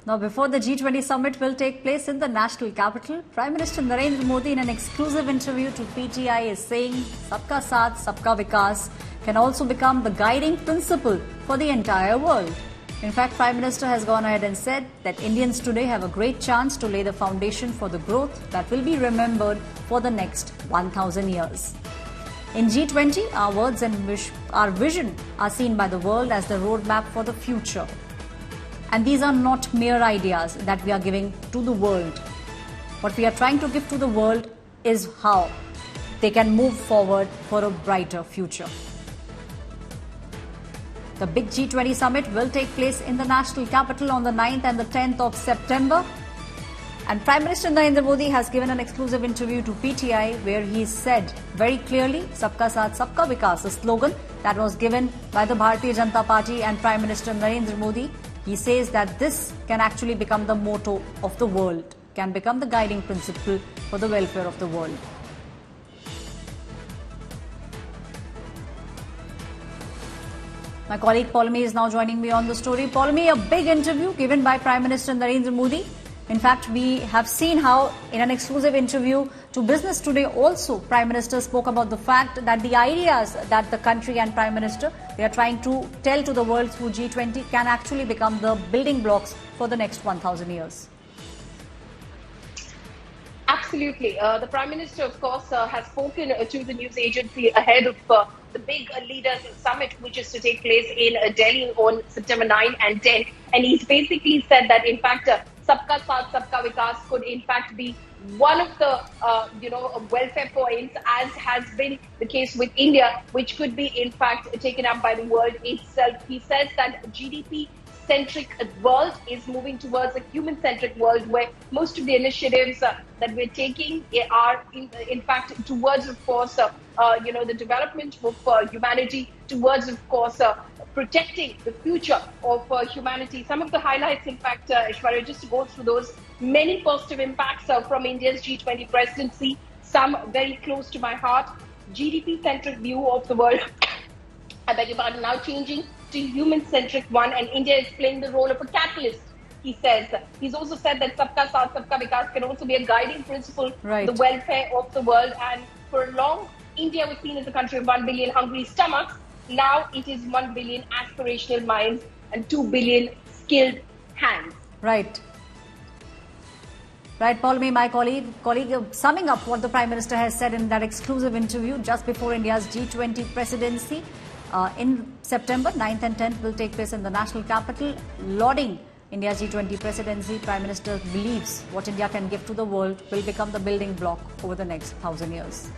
Now, before the G20 summit will take place in the national capital, Prime Minister Narendra Modi in an exclusive interview to PTI is saying Sabka Saath, Sabka Vikas can also become the guiding principle for the entire world. In fact, Prime Minister has gone ahead and said that Indians today have a great chance to lay the foundation for the growth that will be remembered for the next 1,000 years. In G20, our words and our vision are seen by the world as the roadmap for the future. And these are not mere ideas that we are giving to the world. What we are trying to give to the world is how they can move forward for a brighter future. The big G20 summit will take place in the national capital on the 9th and the 10th of September. And Prime Minister Narendra Modi has given an exclusive interview to PTI where he said very clearly, Sabka Saath, Sabka Vikas, a slogan that was given by the Bharatiya Janata Party and Prime Minister Narendra Modi. He says that this can actually become the motto of the world, can become the guiding principle for the welfare of the world. My colleague Paulmi is now joining me on the story. Paulmi, a big interview given by Prime Minister Narendra Modi. In fact, we have seen how in an exclusive interview to Business Today also, Prime Minister spoke about the fact that the ideas that the country and Prime Minister, they are trying to tell to the world through G20 can actually become the building blocks for the next 1,000 years. Absolutely. The Prime Minister, of course, has spoken to the news agency ahead of the big leaders summit, which is to take place in Delhi on September 9 and 10. And he's basically said that, in fact, Sabka Saath, Sabka Vikas could, in fact, be one of the, welfare points, as has been the case with India, which could be, in fact, taken up by the world itself. He says that GDP-centric world is moving towards a human-centric world where most of the initiatives that we're taking are, in fact, towards, of course, the development of humanity, towards, of course, protecting the future of humanity. Some of the highlights, in fact, Ishwarya, just to go through those, many positive impacts from India's G20 presidency, some very close to my heart. GDP-centric view of the world, I beg your pardon, now changing to human-centric one, and India is playing the role of a catalyst, he says. He's also said that Sabka Saath, Sabka Vikas can also be a guiding principle for the welfare of the world. And for long, India was seen as a country of 1 billion hungry stomachs. Now it is 1 billion aspirational minds and 2 billion skilled hands. Right. Right, Paulmi, my colleague, summing up what the Prime Minister has said in that exclusive interview just before India's G20 presidency in September 9th and 10th will take place in the national capital. Lauding India's G20 presidency, Prime Minister believes what India can give to the world will become the building block over the next 1,000 years.